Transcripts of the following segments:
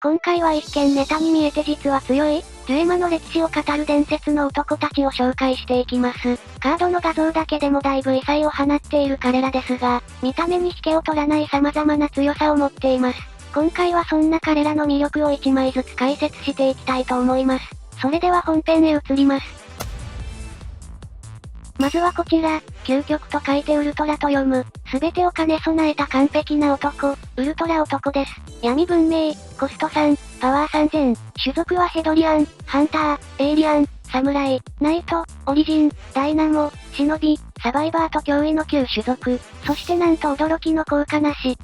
今回は一見ネタに見えて実は強い、ジュエマの歴史を語る伝説の男たちを紹介していきます。カードの画像だけでもだいぶ異彩を放っている彼らですが、見た目に引けを取らない様々な強さを持っています。今回はそんな彼らの魅力を1枚ずつ解説していきたいと思います。それでは本編へ移ります。まずはこちら、究極と書いてウルトラと読む、すべてを兼ね備えた完璧な男、ウルトラ男です。闇文明、コスト3、パワー3000、種族はヘドリアン、ハンター、エイリアン、サムライ、ナイト、オリジン、ダイナモ、忍び、サバイバーと驚異の9種族、そしてなんと驚きの効果なし。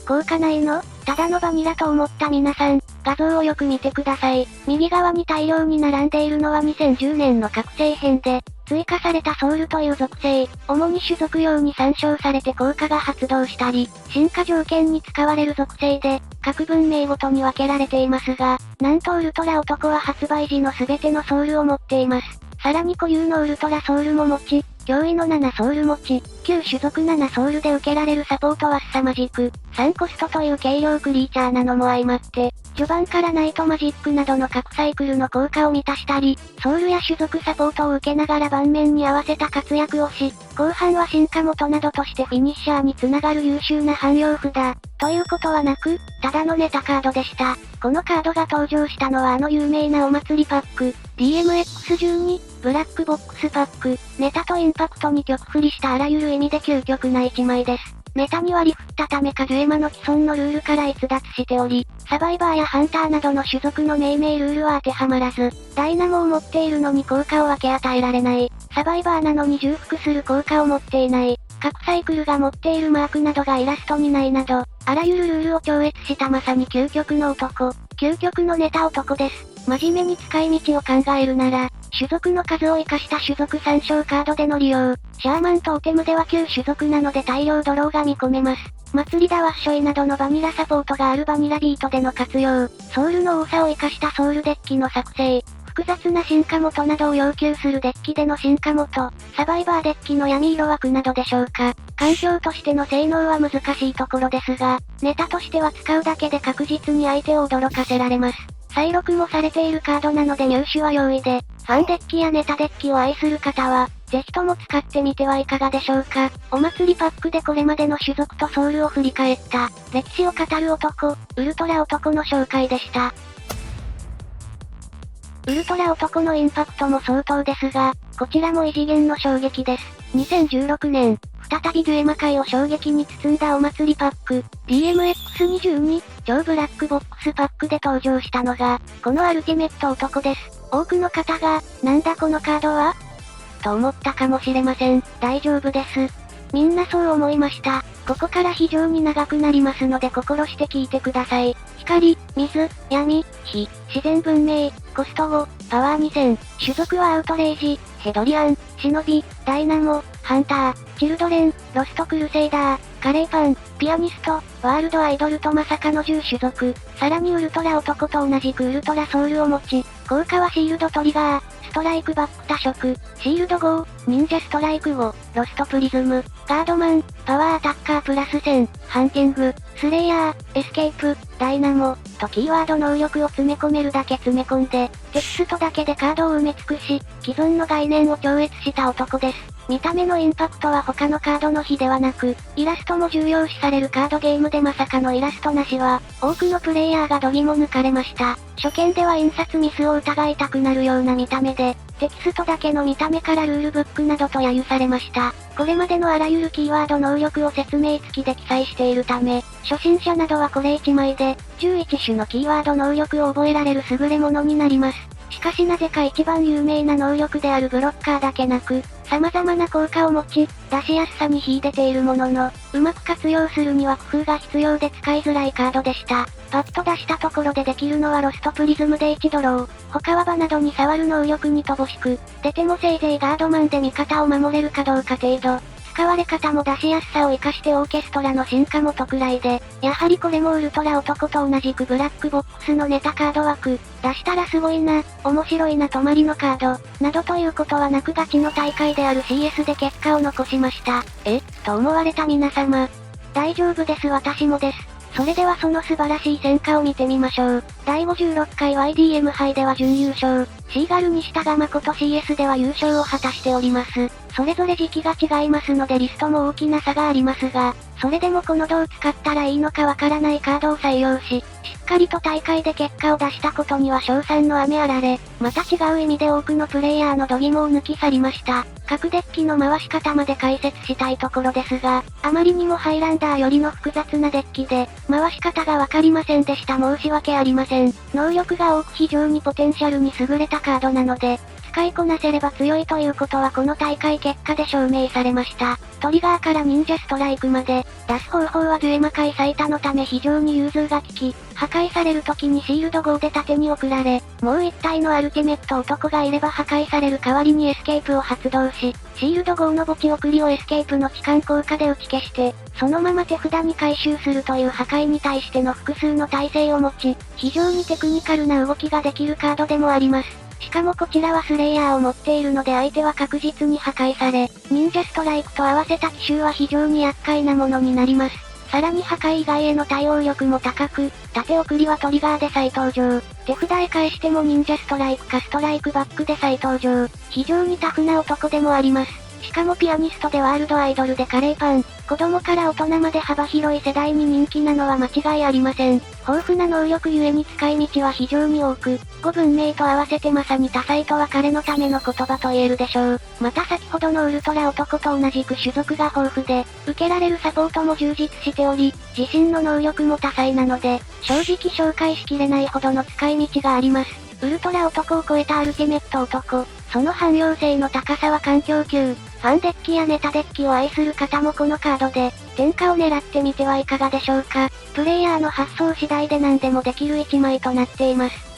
効果ないの？ただのバニラと思った皆さん、画像をよく見てください。右側に大量に並んでいるのは2010年の覚醒編で、追加されたソウルという属性、主に種族用に参照されて効果が発動したり、進化条件に使われる属性で、各文明ごとに分けられていますが、なんとウルトラ男は発売時の全てのソウルを持っています。さらに固有のウルトラソウルも持ち、驚異の7ソウル持ち、旧種族7ソウルで受けられるサポートは凄まじく、3コストという軽量クリーチャーなのも相まって、序盤からナイトマジックなどの各サイクルの効果を満たしたり、ソウルや種族サポートを受けながら盤面に合わせた活躍をし、後半は進化元などとしてフィニッシャーにつながる優秀な汎用札。ということはなく、ただのネタカードでした。このカードが登場したのはあの有名なお祭りパック、DMX12、ブラックボックスパック、ネタとインパクトに曲振りしたあらゆる意味で究極な一枚です。ネタに割り振ったためかジュエマの既存のルールから逸脱しており、サバイバーやハンターなどの種族の命名ルールは当てはまらず、ダイナモを持っているのに効果を分け与えられない、サバイバーなのに重複する効果を持っていない、各サイクルが持っているマークなどがイラストにないなど、あらゆるルールを超越したまさに究極の男、究極のネタ男です。真面目に使い道を考えるなら、種族の数を活かした種族参照カードでの利用。シャーマントーテムでは旧種族なので大量ドローが見込めます。祭りだワッショイなどのバニラサポートがあるバニラビートでの活用。ソウルの多さを活かしたソウルデッキの作成。複雑な進化元などを要求するデッキでの進化元。サバイバーデッキの闇色枠などでしょうか。環境としての性能は難しいところですが、ネタとしては使うだけで確実に相手を驚かせられます。再録もされているカードなので入手は容易で、ファンデッキやネタデッキを愛する方は、ぜひとも使ってみてはいかがでしょうか。お祭りパックでこれまでの種族とソウルを振り返った、歴史を語る男、ウルトラ男の紹介でした。ウルトラ男のインパクトも相当ですが、こちらも異次元の衝撃です。2016年、再びジュエマ界を衝撃に包んだお祭りパック、DMX22、超ブラックボックスパックで登場したのが、このアルティメット男です。多くの方が、なんだこのカードはと思ったかもしれません。大丈夫です。みんなそう思いました。ここから非常に長くなりますので心して聞いてください。光、水、闇、火、自然文明、コスト5、パワー2000、種族はアウトレイジ、ヘドリアン、忍び、ダイナモ、ハンター、チルドレン、ロストクルセイダー、カレーパン、ピアニスト、ワールドアイドルとまさかの10種族、さらにウルトラ男と同じくウルトラソウルを持ち、効果はシールドトリガー、ストライクバック多色、シールド5、忍者ストライク5、ロストプリズム、ガードマン、パワーアタッカープラス1000、ハンティング、スレイヤー、エスケープ、ダイナモ、とキーワード能力を詰め込めるだけ詰め込んで、テキストだけでカードを埋め尽くし、既存の概念を超越した男です。見た目のインパクトは他のカードの比ではなく、イラストも重要視されるカードゲームでまさかのイラストなしは、多くのプレイヤーが度肝抜かれました。初見では印刷ミスを疑いたくなるような見た目で、テキストだけの見た目からルールブックなどと揶揄されました。これまでのあらゆるキーワード能力を説明付きで記載しているため、初心者などはこれ1枚で、11種のキーワード能力を覚えられる優れものになります。しかしなぜか一番有名な能力であるブロッカーだけなく、様々な効果を持ち、出しやすさに秀でているものの、うまく活用するには工夫が必要で使いづらいカードでした。パッと出したところでできるのはロストプリズムで1ドロー。他は場などに触る能力に乏しく、出てもせいぜいガードマンで味方を守れるかどうか程度。使われ方も出しやすさを活かしてオーケストラの進化元くらいで、やはりこれもウルトラ男と同じくブラックボックスのネタカード枠、出したらすごいな、面白いな止まりのカード、などということはなくガチの大会である CS で結果を残しました。と思われた皆様。大丈夫です私もです。それではその素晴らしい戦果を見てみましょう。第56回 YDM 杯では準優勝。シーガル西田が誠 CS では優勝を果たしております。それぞれ時期が違いますのでリストも大きな差がありますが、それでもこのどう使ったらいいのかわからないカードを採用し、しっかりと大会で結果を出したことには賞賛の雨あられ、また違う意味で多くのプレイヤーの度肝を抜き去りました。各デッキの回し方まで解説したいところですが、あまりにもハイランダーよりの複雑なデッキで、回し方がわかりませんでした。申し訳ありません。能力が多く非常にポテンシャルに優れたカードなので、使いこなせれば強いということはこの大会結果で証明されました。トリガーから忍者ストライクまで、出す方法はデュエマ界最多のため非常に融通が利き、破壊される時にシールド5で盾に送られ、もう一体のアルティメット男がいれば破壊される代わりにエスケープを発動し、シールド5の墓地送りをエスケープの置換効果で打ち消して、そのまま手札に回収するという破壊に対しての複数の耐性を持ち、非常にテクニカルな動きができるカードでもあります。しかもこちらはスレイヤーを持っているので相手は確実に破壊され、忍者ストライクと合わせた奇襲は非常に厄介なものになります。さらに破壊以外への対応力も高く、縦送りはトリガーで再登場。手札へ返しても忍者ストライクかストライクバックで再登場。非常にタフな男でもあります。しかもピアニストでワールドアイドルでカレーパン。子供から大人まで幅広い世代に人気なのは間違いありません。豊富な能力ゆえに使い道は非常に多く、5文明と合わせてまさに多彩とは彼のための言葉と言えるでしょう。また先ほどのウルトラ男と同じく種族が豊富で、受けられるサポートも充実しており、自身の能力も多彩なので、正直紹介しきれないほどの使い道があります。ウルトラ男を超えたアルティメット男、その汎用性の高さは環境級。ファンデッキやネタデッキを愛する方もこのカードで、天下を狙ってみてはいかがでしょうか。プレイヤーの発想次第で何でもできる1枚となっています。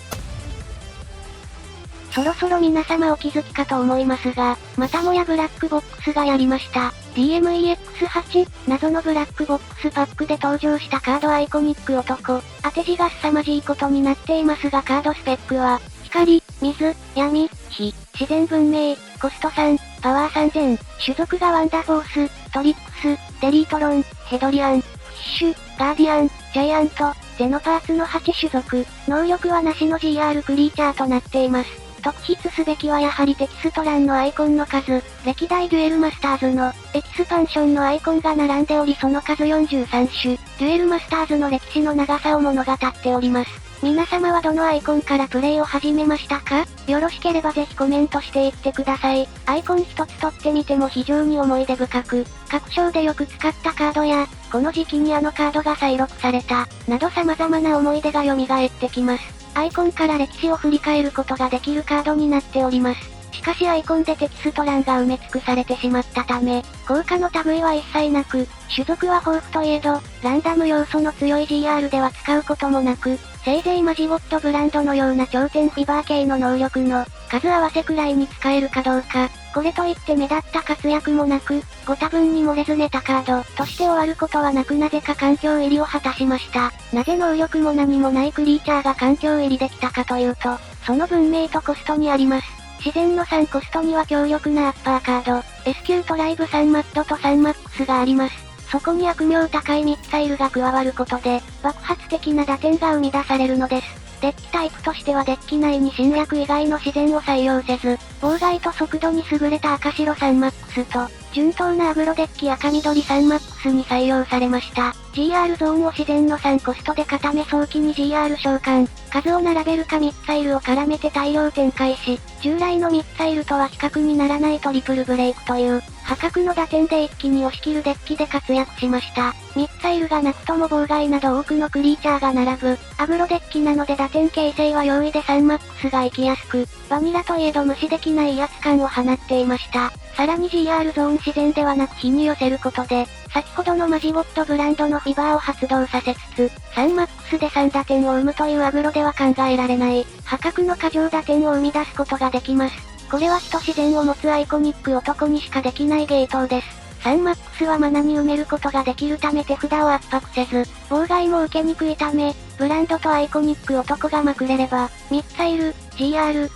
そろそろ皆様お気づきかと思いますが、またもやブラックボックスがやりました。DMEX8、謎のブラックボックスパックで登場したカードアイコニック男。当て字が凄まじいことになっていますがカードスペックは、光、水、闇、火、自然文明、コスト3、パワー3000、種族がワンダフォース、トリックス、デリートロン、ヘドリアン、フィッシュ、ガーディアン、ジャイアント、ゼノパーツの8種族、能力はなしの GR クリーチャーとなっています。特筆すべきはやはりテキスト欄のアイコンの数、歴代デュエルマスターズの、エキスパンションのアイコンが並んでおりその数43種、デュエルマスターズの歴史の長さを物語っております。皆様はどのアイコンからプレイを始めましたか？よろしければぜひコメントしていってください。アイコン一つ取ってみても非常に思い出深く、各章でよく使ったカードや、この時期にあのカードが再録された、など様々な思い出が蘇ってきます。アイコンから歴史を振り返ることができるカードになっております。しかしアイコンでテキスト欄が埋め尽くされてしまったため、効果の類は一切なく、種族は豊富といえど、ランダム要素の強い GR では使うこともなく、せいぜいマジゴッドブランドのような頂点フィバー系の能力の数合わせくらいに使えるかどうか、これといって目立った活躍もなく、ご多分に漏れずネタカードとして終わることはなくなぜか環境入りを果たしました。なぜ能力も何もないクリーチャーが環境入りできたかというと、その文明とコストにあります。自然の3コストには強力なアッパーカード、S 級トライブ3マッドと3マックスがあります。そこに悪名高いミッサイルが加わることで、爆発的な打点が生み出されるのです。デッキタイプとしてはデッキ内に侵略以外の自然を採用せず、妨害と速度に優れた赤白3マックスと、順当なアグロデッキ赤緑3マックスに採用されました。GR ゾーンを自然の3コストで固め早期に GR 召喚、数を並べるかミッサイルを絡めて大量展開し、従来のミッサイルとは比較にならないトリプルブレイクという、破格の打点で一気に押し切るデッキで活躍しました。ミッサイルがなくとも妨害など多くのクリーチャーが並ぶ、アグロデッキなので打点形成は容易で3マックスが行きやすく、バニラといえど無視できない威圧感を放っていました。さらに GR ゾーン自然ではなく火に寄せることで、先ほどのマジゴッドブランドのフィバーを発動させつつ、3マックスで3打点を生むというアグロでは考えられない、破格の過剰打点を生み出すことができます。これは人自然を持つアイコニック男にしかできない芸当です。3マックスはマナに埋めることができるため手札を圧迫せず、妨害も受けにくいため、ブランドとアイコニック男がまくれれば、ミッサイル、GR、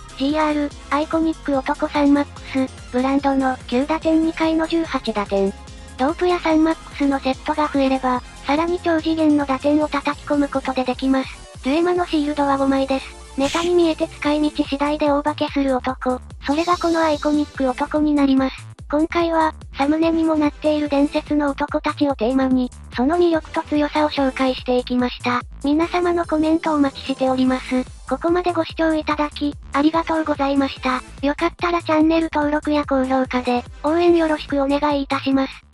アイコニック男3マックス、ブランドの9打点2回の18打点。ドープや3マックスのセットが増えれば、さらに超次元の打点を叩き込むことでできます。デュエマのシールドは5枚です。ネタに見えて使い道次第で大化けする男。それがこのアイコニック男になります。今回は、サムネにもなっている伝説の男たちをテーマに、その魅力と強さを紹介していきました。皆様のコメントお待ちしております。ここまでご視聴いただき、ありがとうございました。よかったらチャンネル登録や高評価で、応援よろしくお願いいたします。